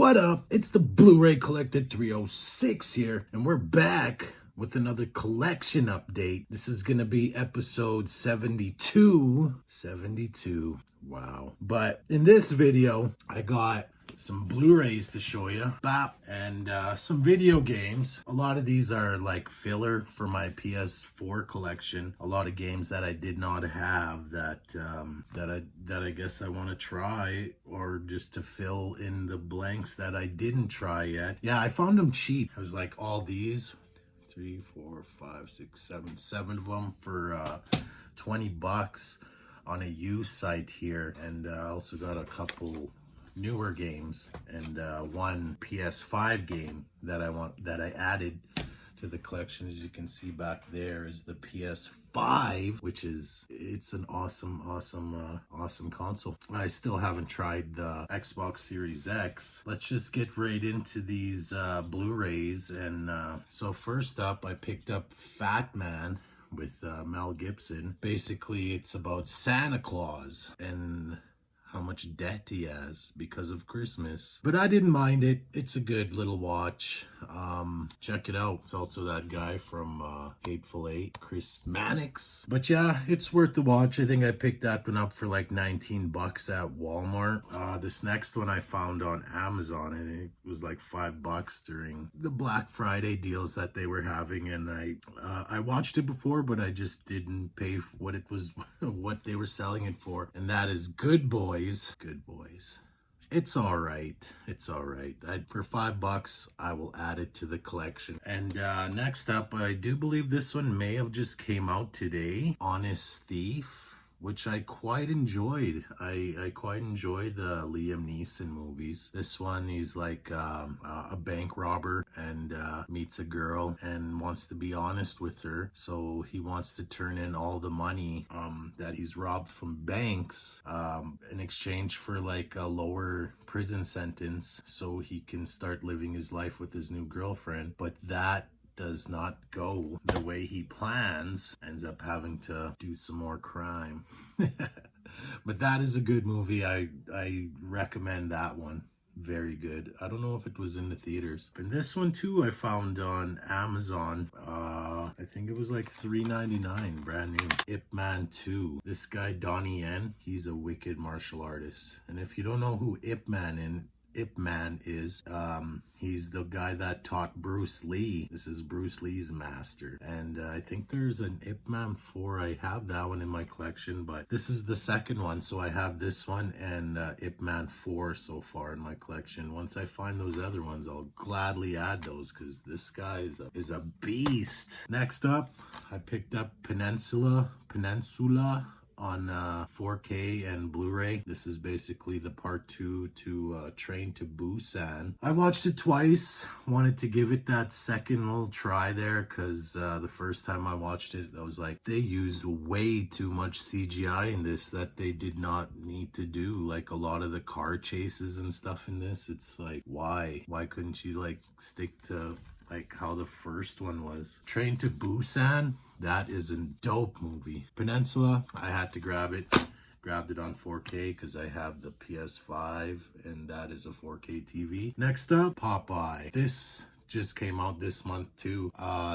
What up? It's the Blu-ray Collected 306 here, and we're back with another collection update. This is gonna be episode 72. 72. Wow. But in this video, I got some Blu-rays to show you, and some video games. A lot of these are like filler for my PS4 collection. A lot of games that I did not have that I guess I want to try, or just to fill in the blanks that I didn't try yet. Yeah, I found them cheap. I was like, all these 3, 4, 5, 6, 7 of them for 20 bucks on a used site here. And I also got a couple newer games and one PS5 game that I added to the collection. As you can see back there is the PS5, which it's an awesome console. I still haven't tried the Xbox Series X. Let's just get right into these Blu-rays. And so first up, I picked up Fat Man with Mel Gibson. Basically, it's about Santa Claus and how much debt he has because of Christmas. But I didn't mind it. It's a good little watch. Check it out. It's also that guy from Hateful Eight, Chris Mannix. But yeah, it's worth the watch. I think I picked that one up for like 19 bucks at Walmart. This next one I found on Amazon. I think it was like $5 during the Black Friday deals that they were having. And I watched it before, but I just didn't pay what it was, what they were selling it for. And that is Good Boys. Good Boys. It's all right. It's all right. For $5, I will add it to the collection. And next up, I do believe this one may have just came out today. Honest Thief, which I quite enjoyed. I quite enjoy the Liam Neeson movies. This one, he's like a bank robber and meets a girl and wants to be honest with her. So he wants to turn in all the money that he's robbed from banks in exchange for like a lower prison sentence so he can start living his life with his new girlfriend. But that does not go the way he plans, ends up having to do some more crime. But that is a good movie. I recommend that one. Very good. I don't know if it was in the theaters. And this one too I found on Amazon. I think it was like $3.99, brand new. Ip Man 2. This guy Donnie Yen, he's a wicked martial artist. And if you don't know who Ip Man is, he's the guy that taught Bruce Lee. This is Bruce Lee's master. And I think there's an Ip Man 4. I have that one in my collection, but this is the second one. So I have this one and Ip Man 4 so far in my collection. Once I find those other ones, I'll gladly add those because this guy is a beast. Next up, I picked up Peninsula on 4K and Blu-ray. This is basically the part 2 to Train to Busan. I watched it twice. Wanted to give it that second little try there because the first time I watched it, I was like, they used way too much CGI in this that they did not need to do. Like a lot of the car chases and stuff in this, it's like, why couldn't you like stick to like how the first one was? Train to Busan, that is a dope movie. Peninsula, I had to grab it. Grabbed it on 4K because I have the PS5 and that is a 4K TV. Next up, Popeye. This just came out this month too.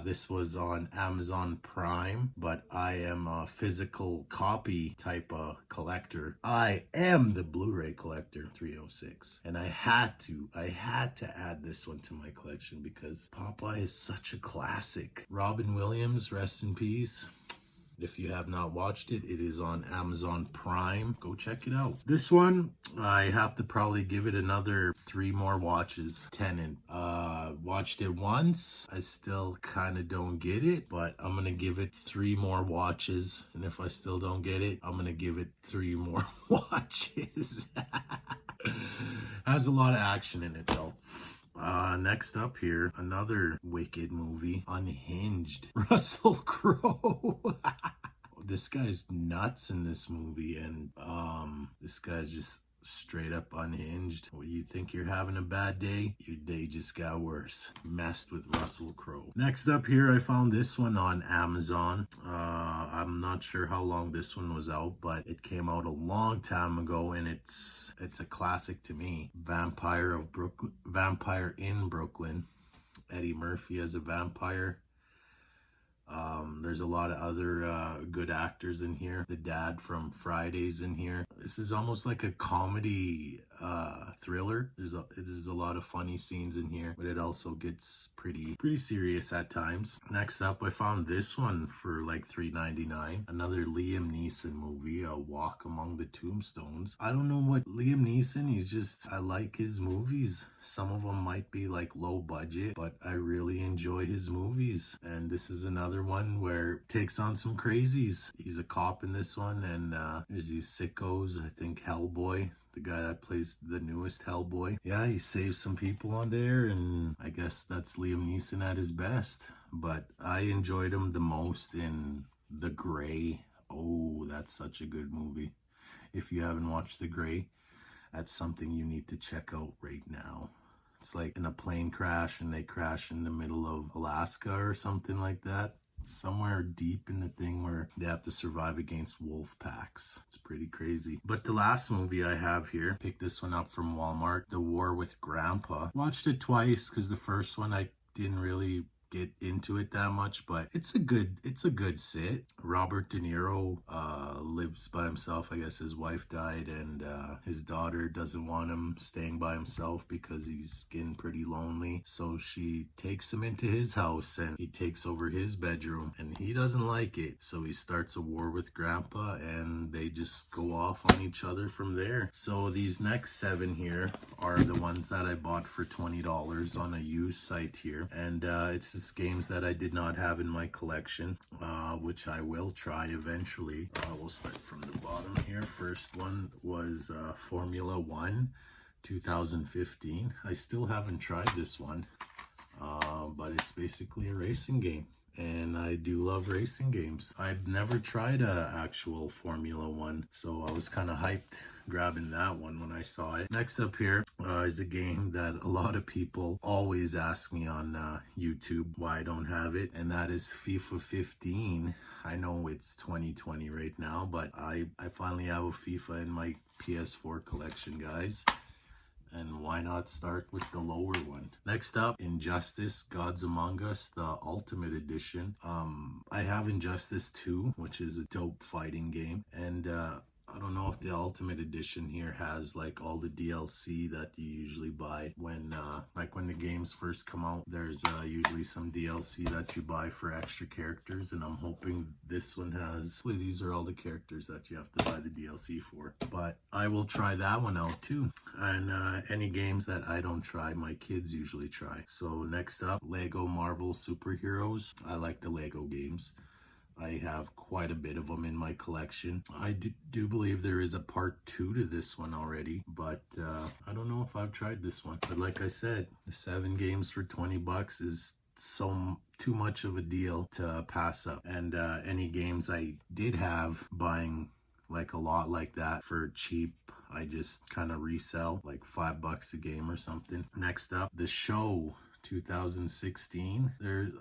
This was on Amazon Prime, but I am a physical copy type of collector. I am the Blu-ray collector 306, and I had to add this one to my collection because Popeye is such a classic. Robin Williams, rest in peace. If you have not watched it, it is on Amazon Prime. Go check it out. This one, I have to probably give it another 3 more watches. Tenet. Watched it once. I still kind of don't get it, but I'm going to give it 3 more watches. And if I still don't get it, I'm going to give it 3 more watches. Has a lot of action in it though. Next up here, another wicked movie, Unhinged. Russell Crowe. This guy's nuts in this movie, and this guy's just straight up unhinged. When you think you're having a bad day, your day just got worse. Messed with Russell Crowe. Next up here, I found this one on Amazon. I I'm not sure how long this one was out, but it came out a long time ago, and it's a classic to me. Vampire in Brooklyn. Eddie Murphy as a vampire. There's a lot of other good actors in here. The dad from Fridays in here. This is almost like a comedy thriller. There's a lot of funny scenes in here, but it also gets pretty serious at times. Next up, I found this one for like $3.99. Another Liam Neeson movie, A Walk Among the Tombstones. I don't know what Liam Neeson, I like his movies. Some of them might be like low budget, but I really enjoy his movies. And this is another one where it takes on some crazies. He's a cop in this one, and there's these sickos. I think Hellboy, the guy that plays the newest Hellboy. Yeah, he saves some people on there, and I guess that's Liam Neeson at his best. But I enjoyed him the most in The Grey. Oh, that's such a good movie. If you haven't watched The Grey, that's something you need to check out right now. It's like in a plane crash, and they crash in the middle of Alaska or something like that. Somewhere deep in the thing where they have to survive against wolf packs. It's pretty crazy. But the last movie I have here, picked this one up from Walmart, The War with Grandpa. Watched it twice because the first one I didn't really get into it that much, but it's a good sit. Robert De Niro lives by himself. I guess his wife died, and his daughter doesn't want him staying by himself because he's getting pretty lonely. So she takes him into his house, and he takes over his bedroom, and he doesn't like it. So he starts a war with Grandpa, and they just go off on each other from there. So these next 7 here are the ones that I bought for $20 on a used site here, and it's just games that I did not have in my collection, which I will try eventually. We'll start from the bottom here. First one was Formula 1 2015. I still haven't tried this one, but it's basically a racing game, and I do love racing games. I've never tried a actual Formula 1, so I was kind of hyped grabbing that one when I saw it. Next up here is a game that a lot of people always ask me on YouTube why I don't have it, and that is FIFA 15. I know it's 2020 right now, but I finally have a FIFA in my PS4 collection, guys. And why not start with the lower one? Next up, Injustice Gods Among Us, the Ultimate Edition. I have Injustice 2, which is a dope fighting game, and I don't know if the Ultimate Edition here has like all the DLC that you usually buy when when the games first come out. There's usually some DLC that you buy for extra characters, and I'm hoping this one has. Hopefully these are all the characters that you have to buy the DLC for. But I will try that one out too. And any games that I don't try, my kids usually try. So next up, Lego Marvel Superheroes. I like the Lego games. I have quite a bit of them in my collection. I do believe there is a part 2 to this one already, but I don't know if I've tried this one. But like I said, the 7 games for $20 is too much of a deal to pass up. And any games I did have buying like a lot like that for cheap, I just kind of resell like $5 a game or something. Next up, The Show 2016.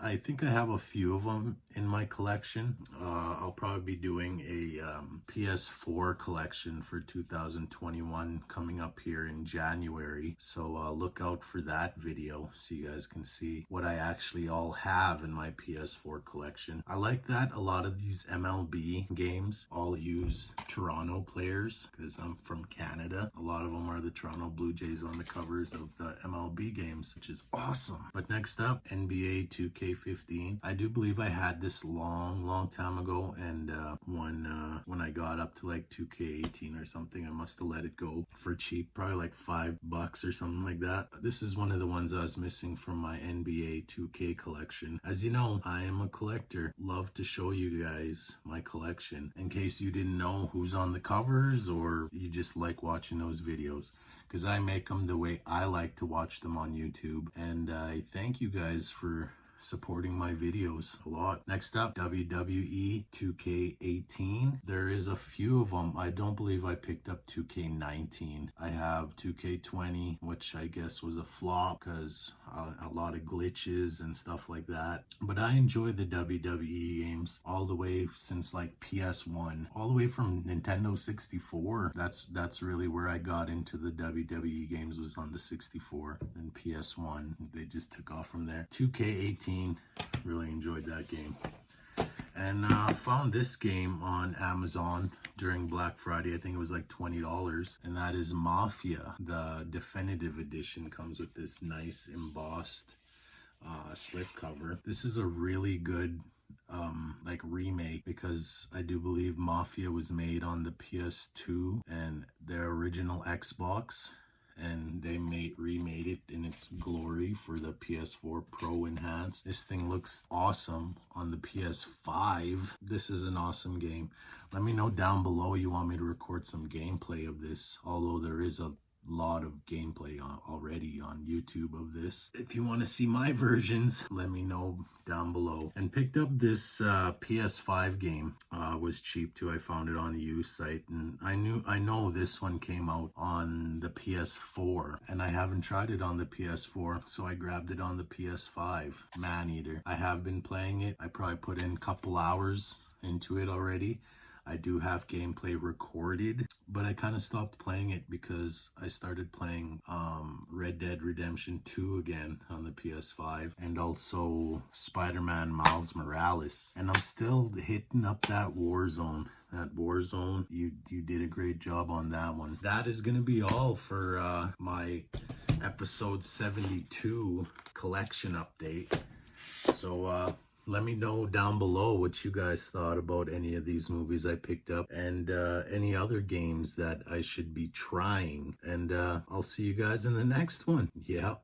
I think I have a few of them in my collection. I'll probably be doing a PS4 collection for 2021 coming up here in January. So look out for that video so you guys can see what I actually all have in my PS4 collection. I like that a lot of these MLB games all use Toronto players because I'm from Canada. A lot of them are the Toronto Blue Jays on the covers of the MLB games, which is awesome. But next up, NBA 2K15. I do believe I had this long time ago, and when I got up to like 2K18 or something, I must have let it go for cheap, probably like $5 or something like that. This is one of the ones I was missing from my NBA 2K collection. As you know, I am a collector. Love to show you guys my collection in case you didn't know who's on the covers, or you just like watching those videos, because I make them the way I like to watch them on YouTube. And I thank you guys for supporting my videos a lot. Next up, WWE 2K18. There is a few of them. I don't believe I picked up 2K19. I have 2K20, which I guess was a flop because a lot of glitches and stuff like that. But I enjoy the WWE games all the way since like PS1, all the way from Nintendo 64. That's really where I got into the WWE games, was on the 64 and PS1. They just took off from there. 2K18, really enjoyed that game. And found this game on Amazon during Black Friday. I think it was like $20, and that is Mafia. The definitive edition comes with this nice embossed slipcover. This is a really good like remake, because I do believe Mafia was made on the PS2 and their original Xbox, and they remade it in its glory for the PS4 Pro Enhanced. This thing looks awesome on the PS5. This is an awesome game. Let me know down below you want me to record some gameplay of this, although there is a lot of gameplay already on YouTube of this. If you want to see my versions, let me know down below. And picked up this PS5 game. Was cheap too. I found it on a used site, and I know this one came out on the PS4, and I haven't tried it on the PS4, so I grabbed it on the PS5. Maneater. I have been playing it. I probably put in a couple hours into it already. I do have gameplay recorded, but I kind of stopped playing it because I started playing Red Dead Redemption 2 again on the PS5, and also Spider-Man Miles Morales. And I'm still hitting up that Warzone. That Warzone, you did a great job on that one. That is going to be all for my episode 72 collection update. So, let me know down below what you guys thought about any of these movies I picked up, and any other games that I should be trying. And I'll see you guys in the next one. Yeah.